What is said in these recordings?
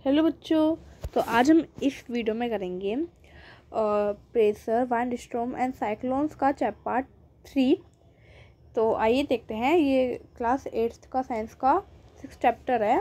Hello बच्चों। तो आज हम इस वीडियो में करेंगे pressure, wind storm and cyclones का पार्ट 3। तो आइए देखते हैं। ये क्लास 8th का साइंस का 6th चैप्टर है।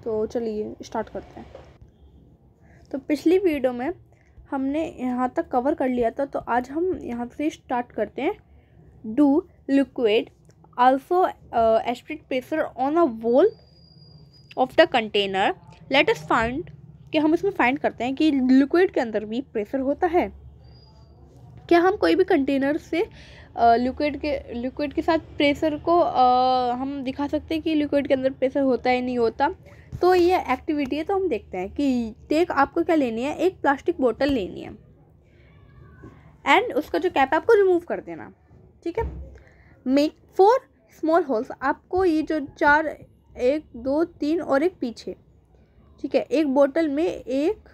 तो चलिए स्टार्ट करते हैं। तो पिछली वीडियो में हमने यहाँ तक कवर कर लिया था, तो आज हम यहाँ से स्टार्ट करते हैं। Do liquid also aspirate pressure on a wall of the container. Let us find कि हम इसमें फाइंड करते हैं कि लिक्विड के अंदर भी प्रेशर होता है। क्या हम कोई भी कंटेनर से लिक्विड के साथ प्रेशर को हम दिखा सकते हैं कि लिक्विड के अंदर प्रेशर होता है नहीं होता। तो ये एक्टिविटी है। तो हम देखते हैं कि आपको क्या लेनी है। एक प्लास्टिक बोतल लेनी है एंड उसका जो कैप है आपको रिमूव कर देना। ठीक है। Make 4 small holes. आपको ये जो 4, 1, 2, 3 और एक पीछे, ठीक है, एक बोतल में एक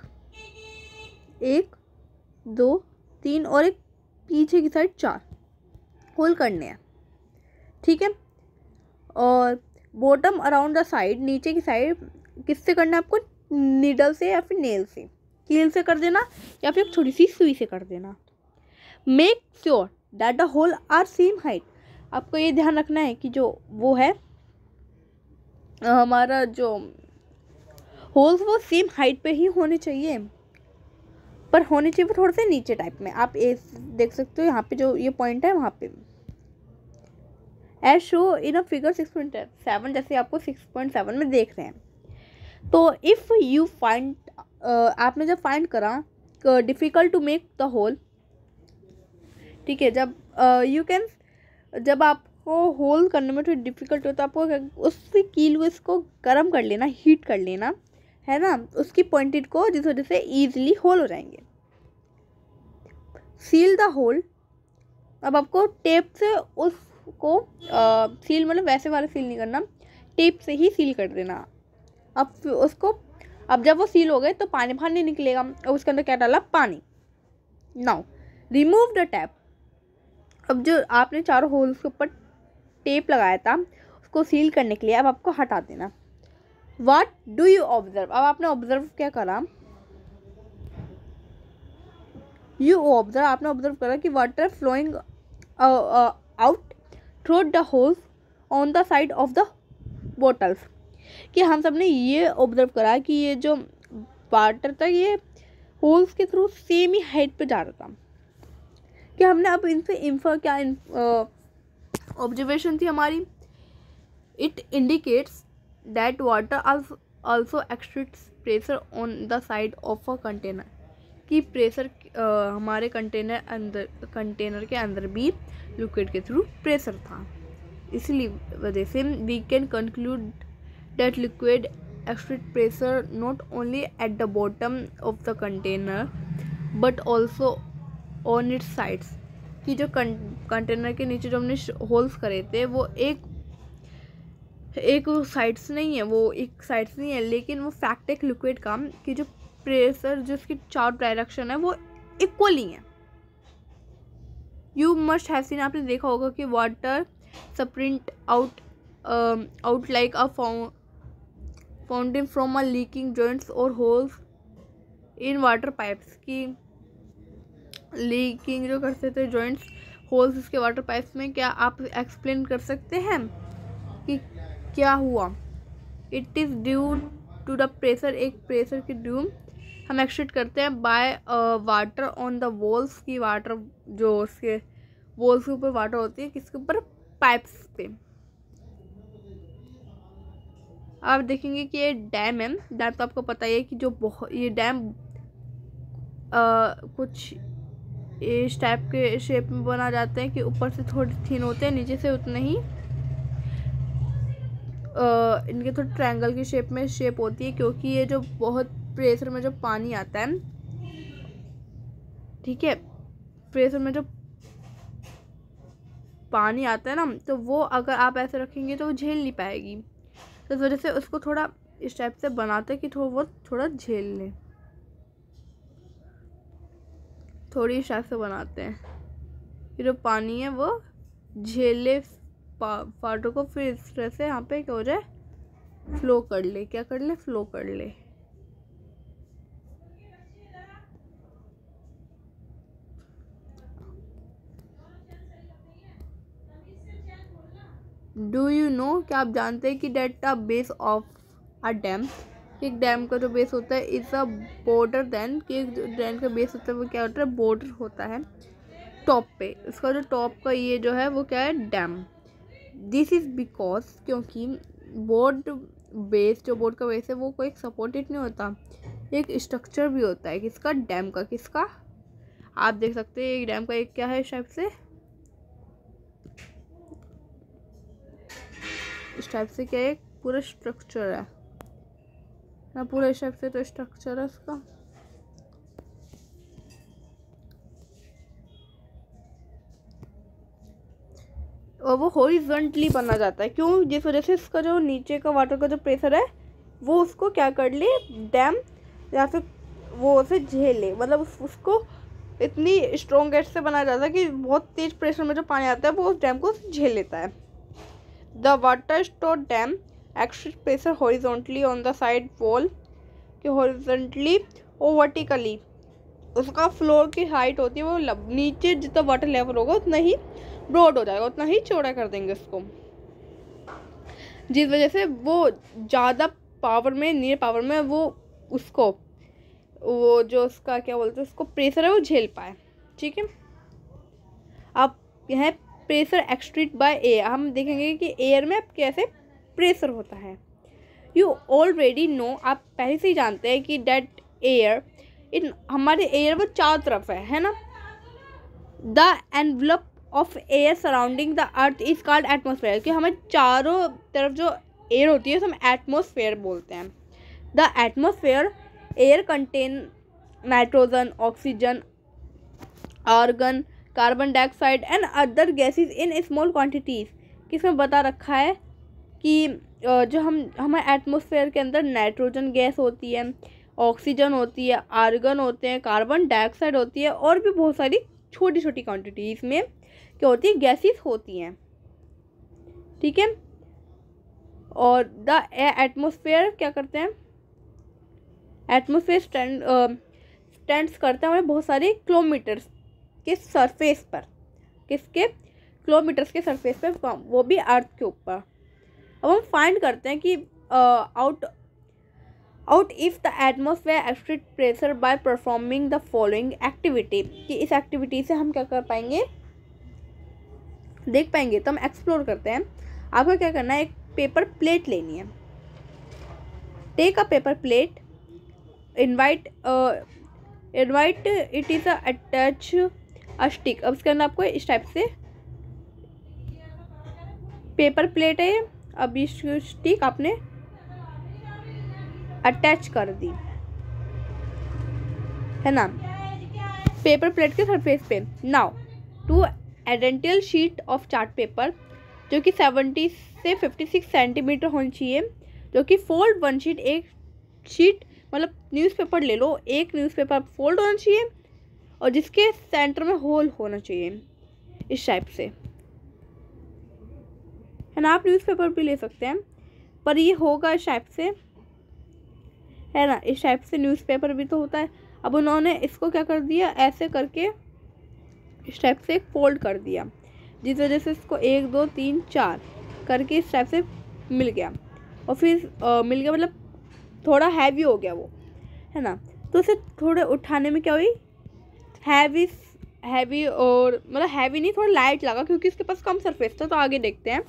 2, 3 और एक पीछे की साइड 4 होल करने हैं। ठीक है। और बॉटम अराउंड द साइड, नीचे की साइड किससे करना है आपको? नीडल से या फिर नेल से, कील से कर देना या फिर छोटी सी सुई से कर देना। Make sure that the hole are same height. आपको ये ध्यान रखना है कि जो वो है हमारा जो होल्स वो सेम हाइट पे ही होने चाहिए, पर होने चाहिए वो थोड़े से नीचे टाइप में। आप ये देख सकते हो यहाँ पे जो ये पॉइंट है वहाँ पे as show in a figure 6.7, जैसे आपको 6.7 में देख रहे हैं। तो इफ़ यू फाइंड, आपने जब फाइंड करा difficult to make the hole, ठीक है, जब जब आपको होल करने में थोड़ी डिफ़िकल्ट हो तो आपको उसकी कील को इसको गर्म कर लेना, हीट कर लेना, है ना, उसकी पॉइंटेड को, जिस वजह से ईजिली होल हो जाएंगे। Seal the hole. अब आपको टेप से उसको सील, मतलब वैसे वाला सील नहीं करना, टेप से ही सील कर देना। अब जब वो सील हो गए तो पानी बाहर नहीं निकलेगा। अब उसके अंदर क्या डाला? पानी। Now remove the tap. अब जो आपने चारों होल्स के ऊपर टेप लगाया था उसको सील करने के लिए अब आपको हटा देना। What do you observe? अब आपने ऑब्जर्व क्या करा? आपने ऑब्जर्व करा कि water flowing out through the holes on the side of the bottles. कि हम सब ने ये ऑब्जर्व करा कि ये जो वाटर था ये होल्स के थ्रू सेम ही हाइट पे जा रहा था। कि हमने अब इनसे इंफर क्या ऑब्जर्वेशन थी हमारी? It indicates that water also exerts pressure on the side of a container। कि प्रेशर हमारे कंटेनर के अंदर भी लिक्विड के थ्रू प्रेशर था। इसलिए वजह से we can conclude that liquid exerts pressure not only at the bottom of the container but also on its sides। कि जो कंटेनर के नीचे जो हमने होल्स करे थे वो एक साइड्स नहीं है, वो एक साइड्स नहीं है, लेकिन वो फैक्ट है लिक्विड का कि जो प्रेशर जिसकी 4 डायरेक्शन है वो इक्वली है। यू मस्ट हैव सीन, आपने देखा होगा कि water sprint out like a fountain from a leaking joints और होल्स इन वाटर पाइप्स। की लीकिंग जो करते थे जॉइंट्स, होल्स इसके वाटर पाइप्स में, क्या आप एक्सप्लेन कर सकते हैं कि क्या हुआ? It is due to the pressure. एक प्रेशर के ड्यू हम एक्सट्रैक्ट करते हैं by water on the walls. की वाटर जो उसके वॉल्स के ऊपर वाटर होती है, किसके ऊपर? पाइप्स पे। आप देखेंगे कि ये डैम है। डैम तो आपको पता ही है कि ये डैम कुछ इस टाइप के शेप में बना जाते हैं कि ऊपर से थोड़े थिन होते हैं, नीचे से उतने ही इनके थोड़ी ट्रायंगल की शेप होती है, क्योंकि ये जो बहुत प्रेशर में जो पानी आता है, ठीक है, प्रेशर में जो पानी आता है ना, तो वो अगर आप ऐसे रखेंगे तो वो झेल नहीं पाएगी। तो इस वजह से उसको थोड़ा इस टाइप से बनाते हैं कि वो थोड़ा झेल ले, थोड़ी इस टाइप से बनाते हैं कि जो पानी है वो झेल ले फाटो को, फिर इस तरह से यहाँ पे क्या हो जाए, फ्लो कर ले, क्या कर ले, फ्लो कर ले। डू यू नो, क्या आप जानते हैं कि that a base of a dam, एक डैम का जो बेस होता है इज अ बॉर्डर देन, कि एक डैम का बेस होता है वो क्या होता है, बॉर्डर होता है टॉप पे, उसका जो टॉप का ये जो है वो क्या है, डैम। दिस इज़ बिकॉज, क्योंकि बोर्ड बेस, जो बोर्ड का बेस है वो कोई सपोर्टेड नहीं होता, एक स्ट्रक्चर भी होता है किसका, डैम का। किसका, आप देख सकते हैं एक डैम का एक क्या है, इस टाइप से क्या है, एक पूरा स्ट्रक्चर है ना, पूरा इस टाइप से तो स्ट्रक्चर है उसका। और वो हॉरिजॉन्टली बना जाता है, क्यों, जिस वजह से इसका जो नीचे का वाटर का जो प्रेशर है वो उसको क्या कर ले, डैम, या फिर वो उसे झेले, मतलब उसको इतनी स्ट्रॉन्ग गैस से बनाया जाता है कि बहुत तेज प्रेशर में जो पानी आता है वो उस डैम को झेल लेता है। The water store dam exert pressure horizontally on the side wall, कि हॉरिजॉन्टली और वर्टिकली उसका फ्लोर की हाइट होती है वो नीचे जितना वाटर लेवल होगा उतना ही ब्रॉड हो जाएगा, उतना ही चौड़ा कर देंगे उसको, जिस वजह से वो ज़्यादा पावर में, नियर पावर में वो उसको, वो जो उसका क्या बोलते हैं उसको प्रेशर है वो झेल पाए। ठीक है, अब यह प्रेशर एक्सट्रीट बाय एयर, हम देखेंगे कि एयर में अब कैसे प्रेशर होता है। यू ऑलरेडी नो, आप पहले से ही जानते हैं कि डेट एयर, इन हमारे एयर वो चारों तरफ है ना। The envelope of air surrounding the earth is called atmosphere, कि हमें चारों तरफ जो एयर होती है उसे हम एटमोसफेयर बोलते हैं। The atmosphere air contain nitrogen, oxygen, argon, carbon dioxide and other gases in small quantities. किसमें बता रखा है कि जो हमारे एटमोसफेयर के अंदर नाइट्रोजन गैस होती है, ऑक्सीजन होती है, आर्गन होते हैं, कार्बन डाइऑक्साइड होती है, और भी बहुत सारी छोटी छोटी क्वांटिटीज़ में क्या होती है, गैसेस होती हैं। ठीक है, और द एटमोसफेयर क्या करते हैं, एटमोसफेयर स्टैंड्स करते हैं हमें बहुत सारे किलोमीटर्स के सरफेस पर, किसके, किलोमीटर्स के सरफेस पर, वो भी अर्थ के ऊपर। अब हम फाइंड करते हैं कि out if the atmosphere exert pressure by performing the following activity, कि इस एक्टिविटी से हम क्या कर पाएंगे, देख पाएंगे। तो हम एक्सप्लोर करते हैं। आपको क्या करना है, एक पेपर प्लेट लेनी है, take a paper plate, invite it is attach a stick. अब इसके अंदर आपको इस टाइप से पेपर प्लेट है, अब इस स्टिक आपने अटैच कर दी है ना पेपर प्लेट के सरफेस पे। Now two identical sheet of chart paper, जो कि 70 से 56 सेंटीमीटर होनी चाहिए, जो कि फोल्ड वन शीट, एक शीट मतलब न्यूज़पेपर ले लो, एक न्यूज़पेपर फोल्ड होना चाहिए और जिसके सेंटर में होल होना चाहिए, इस टाइप से है ना। आप न्यूज़पेपर भी ले सकते हैं, पर ये होगा इस टाइप से है ना, इस टाइप से न्यूज़पेपर भी तो होता है। अब उन्होंने इसको क्या कर दिया, ऐसे करके इस टाइप से फोल्ड कर दिया, जिस वजह से इसको 1 2 3 4 करके इस टाइप से मिल गया, और फिर मिल गया मतलब थोड़ा हैवी हो गया वो, है ना। तो उसे थोड़े उठाने में क्या हुई, हैवी और मतलब हैवी नहीं, थोड़ा लाइट लगा, क्योंकि इसके पास कम सरफेस था। तो आगे देखते हैं।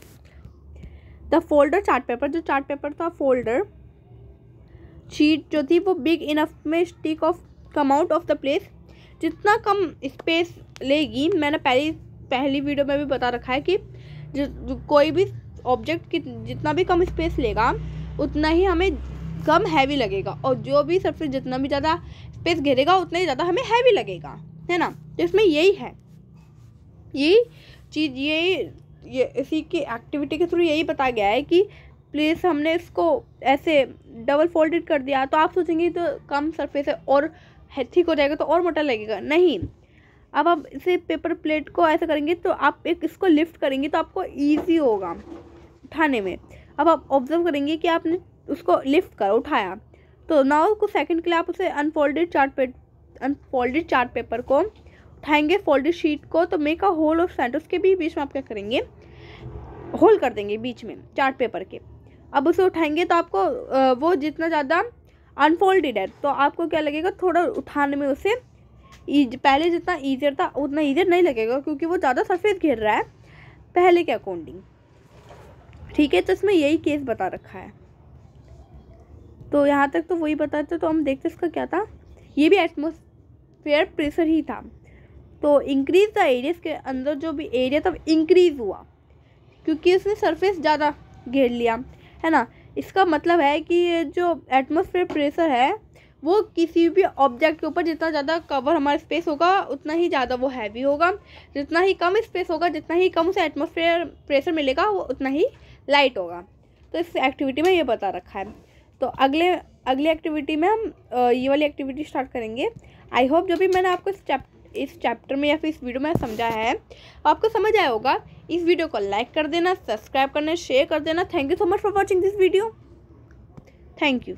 द फोल्डर चार्ट पेपर, जो चार्ट पेपर था फोल्डर शीट जो थी वो बिग इनफ में stick of come out of the place, जितना कम स्पेस लेगी, मैंने पहली वीडियो में भी बता रखा है कि कोई भी ऑब्जेक्ट की जितना भी कम स्पेस लेगा उतना ही हमें कम हैवी लगेगा, और जो भी सरफेस जितना भी ज़्यादा स्पेस घेरेगा उतना ही ज़्यादा हमें हैवी लगेगा, है ना। तो इसमें यही है, यही चीज़, ये इसी की एक्टिविटी के थ्रू यही बताया गया है कि प्लीज़ हमने इसको ऐसे डबल फोल्डेड कर दिया, तो आप सोचेंगे तो कम सरफेस है और थिक हो जाएगा तो और मोटा लगेगा, नहीं। अब आप इसे पेपर प्लेट को ऐसे करेंगे तो आप इसको लिफ्ट करेंगे तो आपको ईजी होगा उठाने में। अब आप ऑब्जर्व करेंगे कि आपने उसको लिफ्ट कर उठाया, तो नाउ कुछ सेकंड के लिए आप उसे अनफोल्डेड चार्ट पेपर को उठाएंगे, फोल्डेड शीट को, तो make a hole of centre, उसके भी बीच में आप क्या करेंगे, होल कर देंगे बीच में चार्ट पेपर के। अब उसे उठाएंगे तो आपको वो जितना ज़्यादा अनफोल्डेड है तो आपको क्या लगेगा, थोड़ा उठाने में उसे पहले जितना ईजियर था उतना ईजियर नहीं लगेगा, क्योंकि वो ज़्यादा सरफेस घेर रहा है पहले के अकॉर्डिंग। ठीक है, तो इसमें यही केस बता रखा है। तो यहाँ तक तो वही बताते, तो हम देखते इसका क्या था, ये भी एटमॉस्फेयर प्रेशर ही था। तो इंक्रीज द एरिया, के अंदर जो भी एरिया था इंक्रीज हुआ क्योंकि उसने सरफेस ज़्यादा घेर लिया, है ना। इसका मतलब है कि ये जो एटमॉस्फेयर प्रेशर है वो किसी भी ऑब्जेक्ट के ऊपर जितना ज़्यादा कवर हमारा स्पेस होगा उतना ही ज़्यादा वो हैवी होगा, जितना ही कम स्पेस होगा जितना ही कम उसे एटमॉस्फेयर प्रेशर मिलेगा वो उतना ही लाइट होगा। तो इस एक्टिविटी में ये बता रखा है। तो अगली एक्टिविटी में हम ये वाली एक्टिविटी स्टार्ट करेंगे। आई होप जो भी मैंने आपको इस चैप्टर में या फिर इस वीडियो में समझाया है आपको समझ आया होगा। इस वीडियो को लाइक कर देना, सब्सक्राइब करना, शेयर कर देना। Thank you so much for watching this video. Thank you.